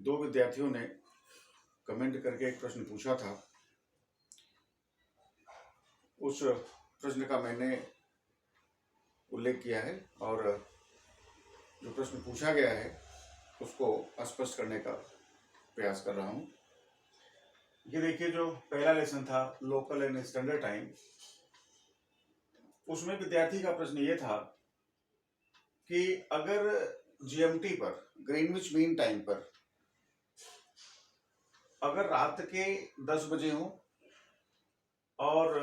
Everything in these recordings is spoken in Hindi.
दो विद्यार्थियों ने कमेंट करके एक प्रश्न पूछा था। उस प्रश्न का मैंने उल्लेख किया है और जो प्रश्न पूछा गया है उसको स्पष्ट करने का प्रयास कर रहा हूँ। ये देखिए, जो पहला लेसन था लोकल एंड स्टैंडर्ड टाइम, उसमें विद्यार्थी का प्रश्न ये था कि अगर जीएमटी पर, ग्रीनविच मीन टाइम पर, अगर रात के 10 बजे हो और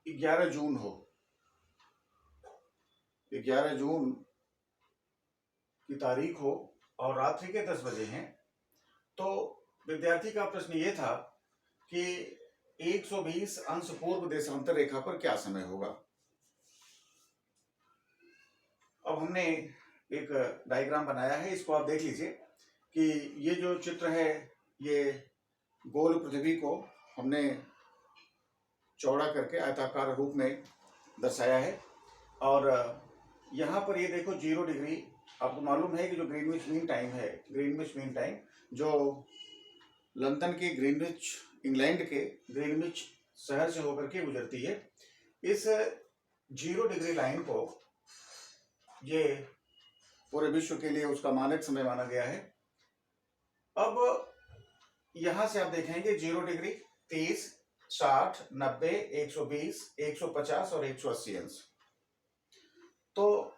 11 जून हो, 11 जून की तारीख हो और रात्रि के 10 बजे हैं, तो विद्यार्थी का प्रश्न ये था कि 120 अंश पूर्व देशांतर रेखा पर क्या समय होगा। अब हमने एक डायग्राम बनाया है, इसको आप देख लीजिए कि ये जो चित्र है, ये गोल पृथ्वी को हमने चौड़ा करके आयताकार रूप में दर्शाया है और यहाँ पर ये देखो 0 डिग्री। आपको मालूम है कि जो ग्रीनविच मीन टाइम है, ग्रीनविच मीन टाइम जो लंदन के ग्रीनविच, इंग्लैंड के ग्रीनविच शहर से होकर के गुजरती है, इस 0 डिग्री लाइन को ये पूरे विश्व के लिए उसका मानक समय माना गया है। अब यहां से आप देखेंगे 0 डिग्री, 30, 60, 90, 120, 150 और 180 अंश। तो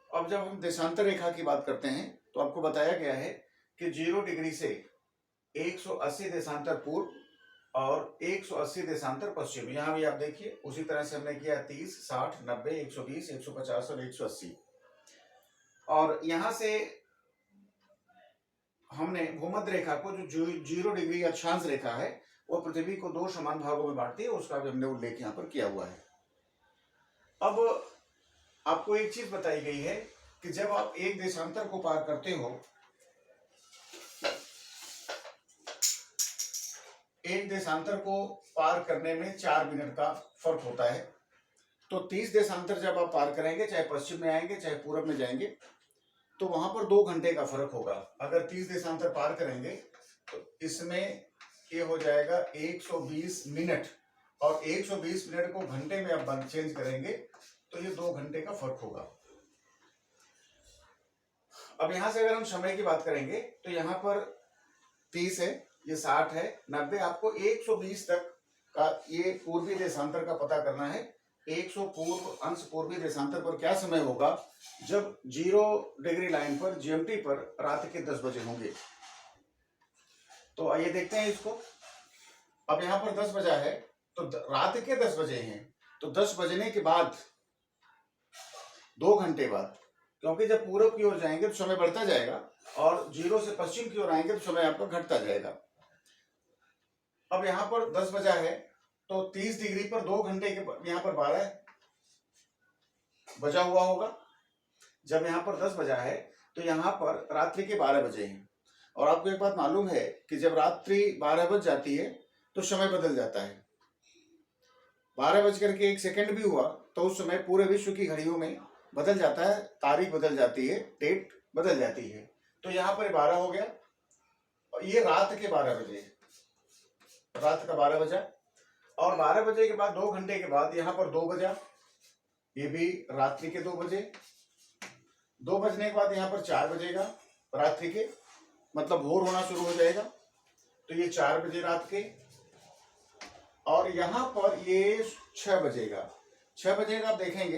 अब जब हम देशांतर रेखा की बात करते हैं तो आपको बताया गया है कि 0 डिग्री से 180 देशांतर पूर्व और 180 देशांतर पश्चिम। यहां भी आप देखिए उसी तरह से हमने किया 30, 60, 90, 120, 150 और 180। और यहां से हमने भूमध्य रेखा को, जो 0 डिग्री अक्षांश रेखा है, वो पृथ्वी को 2 समान भागों में बांटती है, उसका भी हमने उल्लेख यहाँ पर किया हुआ है। अब आपको एक चीज बताई गई है कि जब आप एक देशांतर को पार करते हो, एक देशांतर को पार करने में 4 मिनट का फर्क होता है। तो 30 देशांतर जब आप पार करेंगे, चाहे पश्चिम में आएंगे चाहे पूरब में जाएंगे, तो वहां पर 2 घंटे का फर्क होगा। अगर 30 देशांतर पार करेंगे तो इसमें ये हो जाएगा 120 मिनट, और 120 मिनट को घंटे में आप चेंज करेंगे तो ये 2 घंटे का फर्क होगा। अब यहां से अगर हम समय की बात करेंगे तो यहाँ पर 30 है, ये 60 है, 90, आपको 120 तक का ये पूर्वी देशांतर का पता करना है। 100 अंश पूर्वी देशांतर पर क्या समय होगा जब 0 डिग्री लाइन पर, जीएमटी पर रात के 10 बजे होंगे। तो आइए देखते हैं इसको। अब यहाँ पर 10 बजा है तो रात के 10 बजे हैं, तो 10 बजने के बाद 2 घंटे बाद, क्योंकि जब पूरब की ओर जाएंगे तो समय बढ़ता जाएगा और 0 से पश्चिम की ओर आएंगे तो समय आपका घटता जाएगा। अब यहाँ पर 10 बजा है तो 30 डिग्री पर 2 घंटे के, यहाँ पर 12 बजा हुआ होगा। जब यहाँ पर 10 बजा है तो यहाँ पर रात्रि के 12 बजे हैं। और आपको एक बात मालूम है कि जब रात्रि 12 बज जाती है तो समय बदल जाता है। 12 बज करके 1 सेकंड भी हुआ तो उस समय पूरे विश्व की घड़ियों में बदल जाता है, तारीख बदल जाती है, डेट बदल जाती है। तो यहाँ पर 12 हो गया और ये रात के 12 बजे, रात का 12 बजा। और 12 बजे के बाद 2 घंटे के बाद यहाँ पर 2 बजा, ये भी रात्रि के 2 बजे। 2 बजने के बाद यहाँ पर 4 बजेगा रात्रि के, मतलब भोर होना शुरू हो जाएगा, तो ये 4 बजे रात के। और यहाँ पर ये 6 बजेगा। 6 बजेगा, आप देखेंगे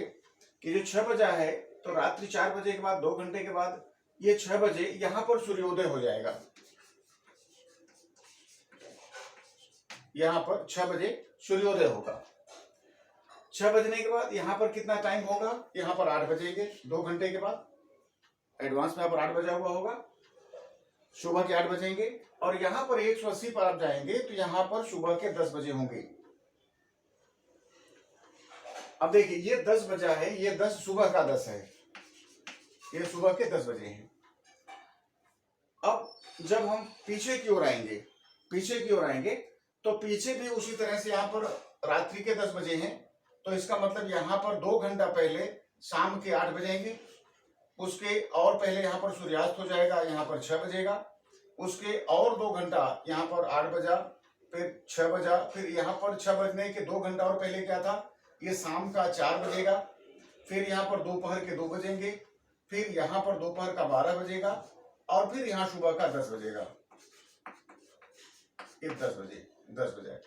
कि जो 6 बजा है तो रात्रि 4 बजे के बाद 2 घंटे के बाद ये 6 बजे यहाँ पर सूर्योदय हो जाएगा। यहाँ पर 6 बजे सूर्योदय होगा। 6 बजने के बाद यहाँ पर कितना टाइम होगा, यहाँ पर 8 बजेंगे, 2 घंटे के बाद। एडवांस में यहाँ पर 8 बजा हुआ होगा, सुबह के 8 बजेंगे। और यहाँ पर 180 पर आप जाएंगे तो यहाँ पर सुबह के 10 बजे होंगे। अब देखिए ये 10 बजा है, ये 10 सुबह का 10 है, ये सुबह के 10 बजे हैं। अब जब हम पीछे की ओर आएंगे, पीछे की ओर आएंगे तो पीछे भी उसी तरह से यहाँ पर रात्रि के 10 बजे हैं, तो इसका मतलब यहाँ पर 2 घंटा पहले शाम के 8 बजेंगे। उसके और पहले यहाँ पर सूर्यास्त हो जाएगा, यहाँ पर 6 बजेगा। उसके और 2 घंटा यहाँ पर 8 बजा, फिर 6 बजा, फिर यहाँ पर 6 बजने के 2 घंटा और पहले क्या था, ये शाम का 4 बजेगा। फिर यहाँ पर दोपहर के 2 बजेंगे, फिर यहाँ पर दोपहर का 12 बजेगा, और फिर यहाँ सुबह का 10 बजेगा। ये 10 बजे।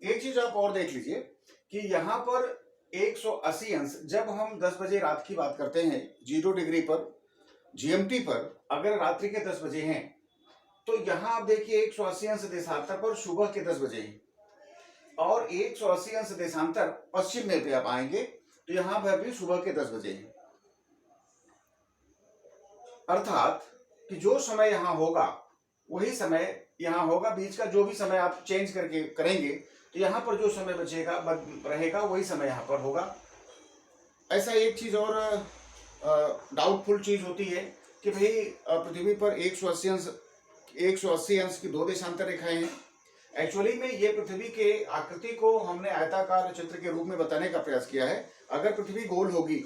एक चीज आप और देख लीजिए कि यहाँ पर 180 अंश, जब हम 10 बजे रात की बात करते हैं 0 डिग्री पर जीएमटी पर, अगर रात्रि के 10 बजे हैं, तो यहाँ आप देखिए 180 अंश देशांतर पर सुबह के 10 बजे हैं, और 180 अंश देशांतर पश्चिम में भी आप आएंगे तो यहाँ पर भी सुबह के 10 बजे हैं। अर्थात कि जो समय यहाँ होगा वही समय यहाँ होगा, बीच का जो भी समय आप चेंज करके करेंगे तो यहाँ पर जो समय बचेगा रहेगा वही समय यहाँ पर होगा। ऐसा एक चीज और डाउटफुल चीज होती है कि भाई पृथ्वी पर 180 अंश की 2 देशांतर रेखाएं हैं। एक्चुअली में ये पृथ्वी के आकृति को हमने आयताकार चित्र के रूप में बताने का प्रयास किया है। अगर पृथ्वी गोल होगी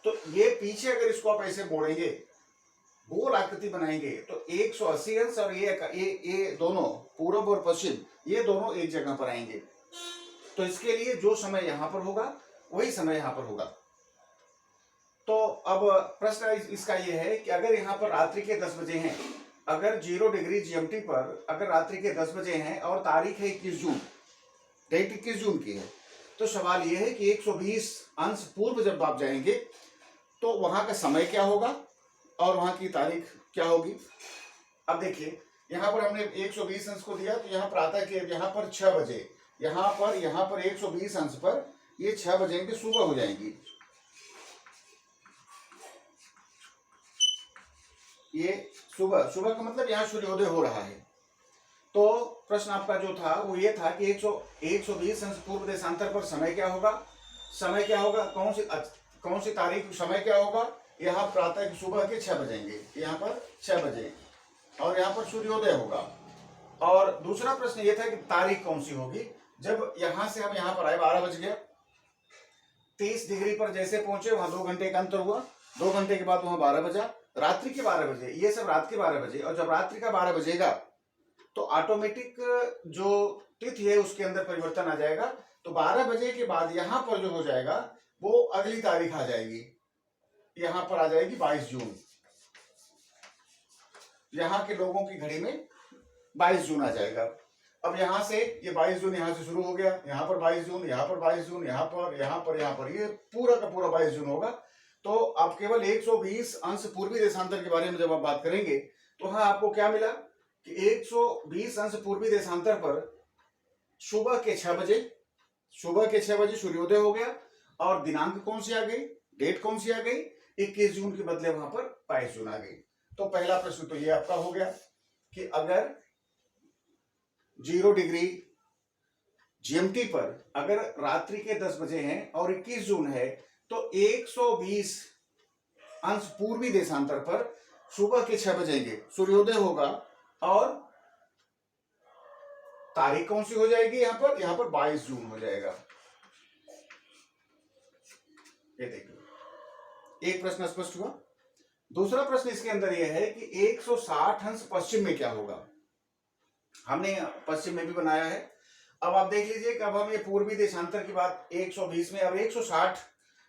तो ये पीछे अगर इसको आप ऐसे मोड़ेंगे, गोल आकृति बनाएंगे, तो 180 अंश और ये दोनों पूर्व और पश्चिम, ये दोनों एक जगह पर आएंगे। तो इसके लिए जो समय यहाँ पर होगा वही समय यहाँ पर होगा। तो अब प्रश्न इसका ये है कि अगर यहाँ पर रात्रि के 10 बजे हैं, अगर 0 डिग्री जीएमटी पर अगर रात्रि के 10 बजे हैं और तारीख है 21 जून, डेट 21 जून की है, तो सवाल ये है कि 120 अंश पूर्व जब आप जाएंगे तो वहां का समय क्या होगा और वहां की तारीख क्या होगी। अब देखिए यहाँ पर हमने 120 अंश को दिया, तो यहाँ पर आता है कि यहाँ पर 6 बजे, यहाँ पर 120 अंश पर ये 6 बजेंगे, सुबह हो जाएंगी। ये सुबह का मतलब यहाँ सूर्योदय हो रहा है। तो प्रश्न आपका जो था वो ये था कि 120 अंश पूर्व देशांतर पर समय क्या होगा, कौन सी तारीख, समय क्या होगा। यहाँ प्रातः सुबह के 6 बजेंगे, यहाँ पर 6 बजे, और यहाँ पर सूर्योदय होगा। और दूसरा प्रश्न ये था कि तारीख कौन सी होगी। जब यहाँ से हम यहाँ पर आए 12 बज गया, 30 डिग्री पर जैसे पहुंचे वहां 2 घंटे का अंतर हुआ, 2 घंटे के बाद वहां 12 बजा, रात्रि के 12 बजे, ये सब रात के 12 बजे। और जब रात्रि का 12 बजेगा तो ऑटोमेटिक जो तिथि है उसके अंदर परिवर्तन आ जाएगा। तो 12 बजे के बाद यहाँ पर जो हो जाएगा वो अगली तारीख आ जाएगी, यहाँ पर आ जाएगी 22 जून। यहाँ के लोगों की घड़ी में 22 जून आ जाएगा। अब यहाँ से ये 22 जून यहाँ से शुरू हो गया, यहाँ पर 22 जून, यहाँ पर 22 जून, यहाँ पर ये पूरा का पूरा 22 जून होगा। तो आप केवल 120 अंश पूर्वी देशांतर के बारे में जब आप बात करेंगे तो हाँ आपको क्या मिला कि 120 अंश पूर्वी देशांतर पर सुबह के 6 बजे सूर्योदय हो गया। और दिनांक कौन सी आ गई, डेट कौन सी आ गई, 21 जून के बदले वहां पर 22 जून आ गई। तो पहला प्रश्न तो ये आपका हो गया कि अगर 0 डिग्री जीएमटी पर अगर रात्रि के 10 बजे हैं और 21 जून है तो 120 अंश पूर्वी देशांतर पर सुबह के 6 बजेंगे, सूर्योदय होगा। और तारीख कौन सी हो जाएगी, यहाँ पर 22 जून हो जाएगा। ये देखिए एक प्रश्न स्पष्ट हुआ। दूसरा प्रश्न इसके अंदर यह है कि 160 अंश पश्चिम में क्या होगा। हमने पश्चिम में भी बनाया है। अब आप देख लीजिए कि अब हम ये पूर्वी देशांतर की बात 120 में, अब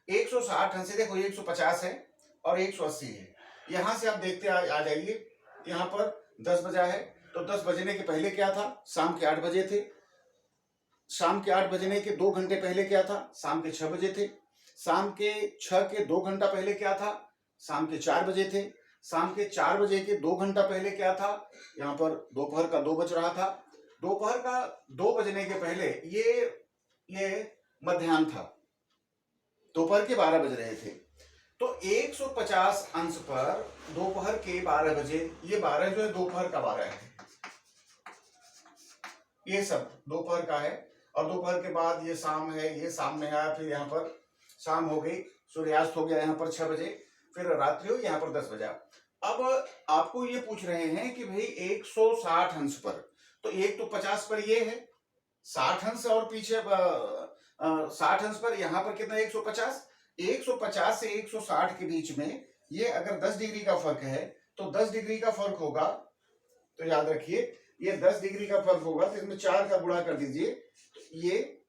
160 अंश, देखो 150 है और 180 है। यहां से आप देखते आ जाइए, यहाँ पर 10 बजा है, तो 10 बजने के पहले क्या था, शाम के 8 बजे थे। शाम के 8 बजने के 2 घंटे पहले क्या था, शाम के 6 बजे थे। शाम के 6 के 2 घंटा पहले क्या था, शाम के 4 बजे थे। शाम के 4 बजे के 2 घंटा पहले क्या था, यहाँ पर दोपहर का 2 बज रहा था। दोपहर का 2 बजने के पहले ये मध्याह्न था, दोपहर के 12 बज रहे थे। तो 150 अंश पर दोपहर के 12 बजे, ये 12 जो है दोपहर का 12 है, ये सब दोपहर का है। और दोपहर के बाद ये शाम है, ये शाम में आया, फिर यहाँ पर शाम हो गई, सूर्यास्त हो गया यहाँ पर 6 बजे, फिर रात्रि हुई यहाँ पर 10 बजा। अब आपको ये पूछ रहे हैं कि भाई 160 अंश पर, तो एक तो 50 पर ये है 60 अंश, और पीछे 60 अंश पर यहाँ पर कितना 150 से 160 के बीच में ये अगर 10 डिग्री का फर्क है तो 10 डिग्री का फर्क होगा, तो याद रखिए ये 10 डिग्री का फर्क होगा, तो इसमें 4 का गुणा कर दीजिए, तो ये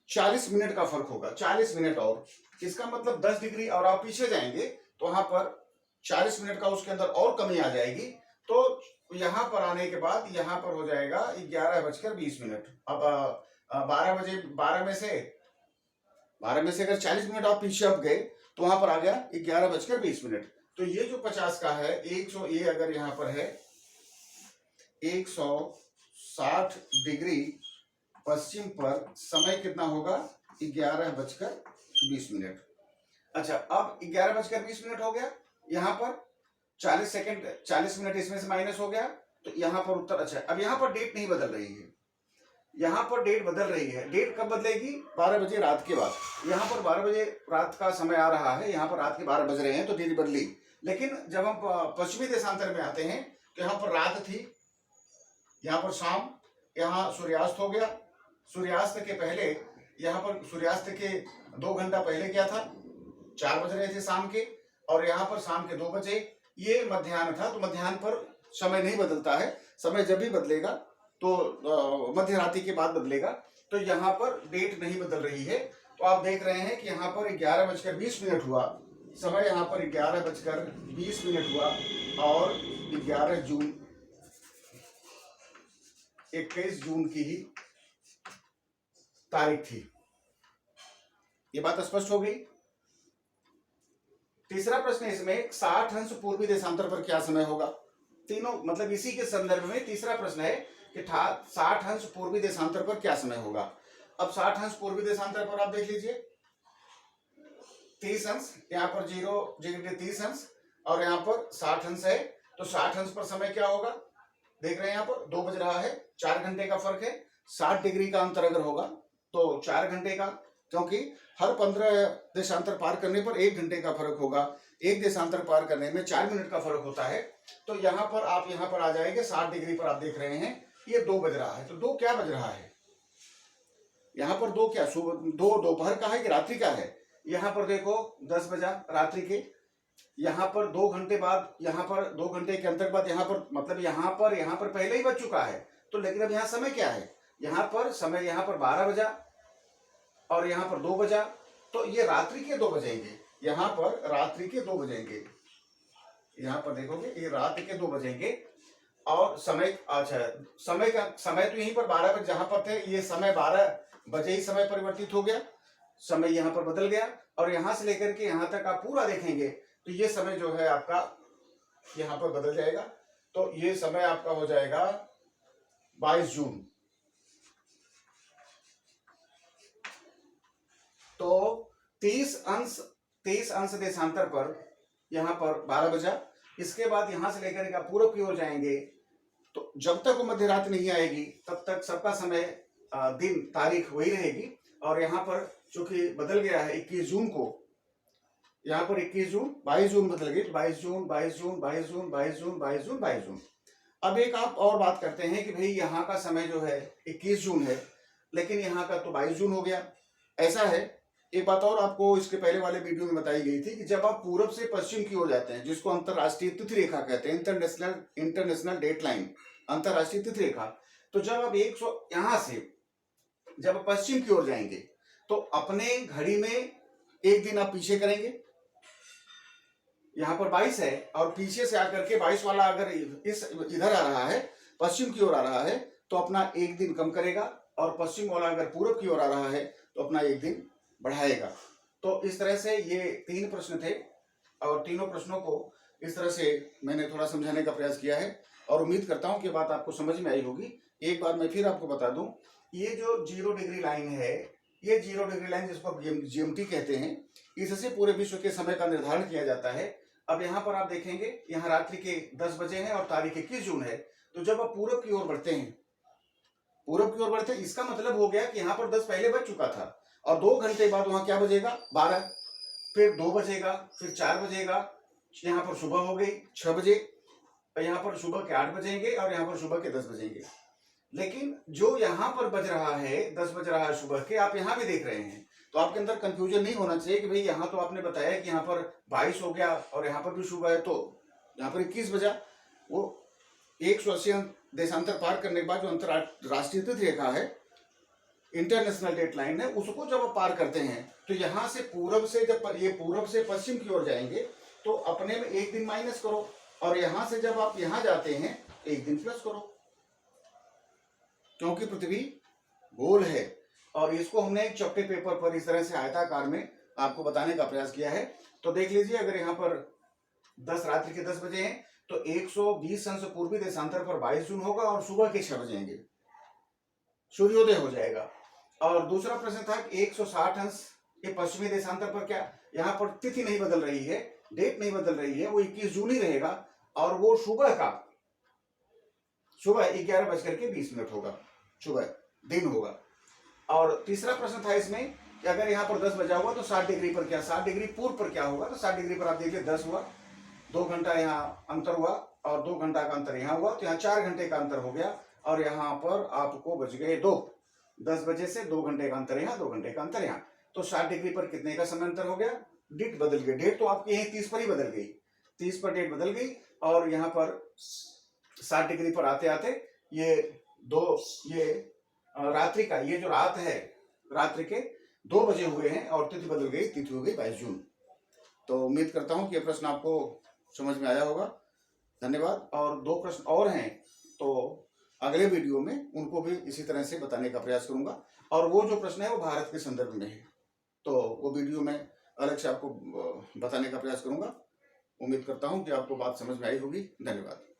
40 मिनट का फर्क होगा, 40 मिनट। और इसका मतलब 10 डिग्री और आप पीछे जाएंगे तो वहां पर 40 मिनट का उसके अंदर और कमी आ जाएगी, तो यहां पर आने के बाद यहां पर हो जाएगा 11:20। अब 12 बजे 12 में से अगर 40 मिनट आप पीछे अब गए तो वहां पर आ गया 11:20। तो ये जो 50 का है 100, ये अगर यहां पर है 160 डिग्री पश्चिम पर, समय कितना होगा 11:20। अच्छा, अब 11:20 हो गया, यहाँ पर 40 सेकंड 40 मिनट इसमें से माइनस हो गया, तो यहाँ पर उत्तर। अच्छा, अब यहाँ पर डेट नहीं बदल रही है, यहाँ पर डेट बदल रही है। डेट कब बदलेगी? 12 बजे रात के बाद। यहाँ पर 12 बजे रात का समय आ रहा है, यहाँ पर रात के 12 बज रहे हैं, तो डेट बदली। लेकिन जब हम पश्चिमी देशांतर में आते हैं तो यहाँ पर रात थी, यहाँ पर शाम, यहाँ सूर्यास्त हो गया। सूर्यास्त के पहले, यहाँ पर सूर्यास्त के 2 घंटा पहले क्या था, 4 बज रहे थे शाम के, और यहाँ पर शाम के 2 बजे, ये मध्याह्न था। तो मध्याह्न पर समय नहीं बदलता है, समय जब भी बदलेगा तो मध्य रात्रि के बाद बदलेगा। तो यहाँ पर डेट नहीं बदल रही है। तो आप देख रहे हैं कि यहाँ पर 11:20 हुआ, समय यहाँ पर 11:20 हुआ, और 21 जून की ही तारीख थी। ये बात स्पष्ट हो गई। तीसरा प्रश्न इसमें 60 अंश पूर्वी देशांतर पर क्या समय होगा? तीनों मतलब इसी के संदर्भ में तीसरा प्रश्न है कि 60 अंश पूर्वी देशांतर पर क्या समय होगा। अब 60 अंश पूर्वी देशांतर पर आप देख लीजिए, 30 अंश, यहाँ पर 0 जगह 30 अंश, और यहाँ पर 60 अंश है। तो 60 अंश पर समय क्या होगा, देख रहे हैं यहाँ पर 2 बज रहा है, 4 घंटे का फर्क है। 60 डिग्री का अंतर अगर होगा तो 4 घंटे का, क्योंकि हर 15 देशांतर पार करने पर 1 घंटे का फर्क होगा, एक देशांतर पार करने में 4 मिनट का फर्क होता है। तो यहाँ पर आप यहाँ पर आ जाएंगे 60 डिग्री पर। आप देख रहे हैं ये 2 बज रहा है, तो 2 क्या बज रहा है यहाँ पर? 2 क्या, सुबह 2 दोपहर का है कि रात्रि का है? यहाँ पर देखो 10 बजा रात्रि के, यहाँ पर 2 घंटे बाद, यहाँ पर 2 घंटे के अंतर बाद, यहाँ पर मतलब यहाँ पर पहले ही बज चुका है। तो लेकिन अब यहाँ समय क्या है, यहाँ पर समय यहाँ पर 12 बजा और यहाँ पर 2 बजा, तो ये रात्रि के 2 बजेंगे, यहाँ पर रात्रि के 2 बजेंगे। यहाँ पर देखोगे ये रात के 2 बजेंगे, और समय, अच्छा समय तो यहीं पर 12 बजे जहां पर थे, ये समय 12 बजे ही समय परिवर्तित हो गया, समय यहाँ पर बदल गया। और यहाँ से लेकर के यहाँ तक आप पूरा देखेंगे तो ये समय जो है आपका यहाँ पर बदल जाएगा। तो ये समय आपका हो जाएगा 22 जून। तो 30 अंश देशांतर पर यहाँ पर 12 बजा। इसके बाद यहाँ से लेकर के आप पूर्व की ओर जाएंगे तो जब तक वो मध्य रात नहीं आएगी तब तक सबका समय, दिन, तारीख वही रहेगी। और यहाँ पर चूंकि बदल गया है 21 जून को, यहाँ पर 21 जून 22 जून बदल गई, 22 जून 22 जून 22 जून 22 जून 22 जून 22 जून। अब एक आप और बात करते हैं कि भाई यहाँ का समय जो है 21 जून है, लेकिन यहाँ का तो 22 जून हो गया। ऐसा है, एक बात और आपको इसके पहले वाले वीडियो में बताई गई थी कि जब आप पूरब से पश्चिम की ओर जाते हैं, जिसको अंतरराष्ट्रीय तिथि रेखा कहते हैं, इंटरनेशनल डेट लाइन, अंतरराष्ट्रीय तिथि रेखा, तो जब आप 100 यहां से जब पश्चिम की ओर जाएंगे तो अपने घड़ी में एक दिन आप पीछे करेंगे। यहाँ पर 22 है और पीछे से आकर के 22 वाला अगर इधर आ रहा है, पश्चिम की ओर आ रहा है, तो अपना एक दिन कम करेगा, और पश्चिम वाला अगर पूरब की ओर आ रहा है तो अपना एक दिन बढ़ाएगा। तो इस तरह से ये 3 प्रश्न थे, और तीनों प्रश्नों को इस तरह से मैंने थोड़ा समझाने का प्रयास किया है, और उम्मीद करता हूं कि बात आपको समझ में आई होगी। एक बार मैं फिर आपको बता दूं, ये जो 0 डिग्री लाइन है, ये 0 डिग्री लाइन जिसको आप GMT कहते हैं, इससे पूरे विश्व के समय का निर्धारण किया जाता है। अब यहाँ पर आप देखेंगे, यहाँ रात्रि के 10 बजे हैं और तारीख 21 जून है। तो जब आप पूरब की ओर बढ़ते हैं, इसका मतलब हो गया कि यहाँ पर 10 पहले बज चुका था, और 2 घंटे बाद वहां क्या बजेगा 12, फिर 2 बजेगा, फिर 4 बजेगा, यहाँ पर सुबह हो गई 6 बजे, और यहाँ पर सुबह के 8 बजेंगे, और यहाँ पर सुबह के 10 बजेंगे। लेकिन जो यहाँ पर बज रहा है 10 बज रहा है सुबह के, आप यहाँ भी देख रहे हैं, तो आपके अंदर कंफ्यूजन नहीं होना चाहिए कि भाई यहाँ तो आपने बताया कि यहाँ पर 22 हो गया और यहाँ पर भी सुबह है, तो यहाँ पर 21 बजा। वो 180 देशांतर पार करने के बाद जो अंतरराष्ट्रीय तिथि रेखा है, इंटरनेशनल डेट लाइन है, उसको जब आप पार करते हैं तो यहाँ से पूरब से, जब ये पूरब से पश्चिम की ओर जाएंगे तो अपने में एक दिन माइनस करो, और यहाँ से जब आप यहाँ जाते हैं एक दिन प्लस करो, क्योंकि पृथ्वी गोल है। और इसको हमने एक चपटे पेपर पर इस तरह से आयताकार में आपको बताने का प्रयास किया है। तो देख लीजिए, अगर यहाँ पर 10 रात्रि के 10 बजे हैं तो 120 अंश पूर्वी देशांतर पर 22 जून होगा और सुबह के 6 बजेंगे सूर्योदय हो जाएगा। और दूसरा प्रश्न था कि 160 अंश ये पश्चिमी देशांतर पर, क्या यहाँ पर तिथि नहीं बदल रही है, डेट नहीं बदल रही है, वो 21 जून ही रहेगा और वो सुबह 11:20 होगा, सुबह दिन होगा। और तीसरा प्रश्न था इसमें कि अगर यहाँ पर 10 बजा हुआ तो 60 डिग्री पर क्या, 60 डिग्री पूर्व पर क्या होगा, तो 60 डिग्री पर आप देखिए 10 हुआ, 2 घंटा यहाँ अंतर हुआ और 2 घंटा का अंतर यहाँ हुआ, तो यहाँ 4 घंटे का अंतर हो गया और यहाँ पर आपको बच गए 2। 10 बजे से 2 घंटे का अंतर यहाँ, 2 घंटे का अंतर यहाँ, तो 60 डिग्री पर कितने का समय अंतर हो गया, डेट बदल गई। डेट तो आपकी यही 30 पर ही बदल गई, 30 पर डेट बदल गई और यहाँ पर 60 डिग्री पर आते आते ये रात्रि का, ये जो रात है, रात्रि के 2 बजे हुए हैं और तिथि बदल गई, तिथि हो गई 22 जून। तो उम्मीद करता हूं कि यह प्रश्न आपको समझ में आया होगा। धन्यवाद। और 2 प्रश्न और हैं, तो अगले वीडियो में उनको भी इसी तरह से बताने का प्रयास करूंगा। और वो जो प्रश्न है वो भारत के संदर्भ में है, तो वो वीडियो में अलग से आपको बताने का प्रयास करूंगा। उम्मीद करता हूं कि आपको बात समझ में आई होगी। धन्यवाद।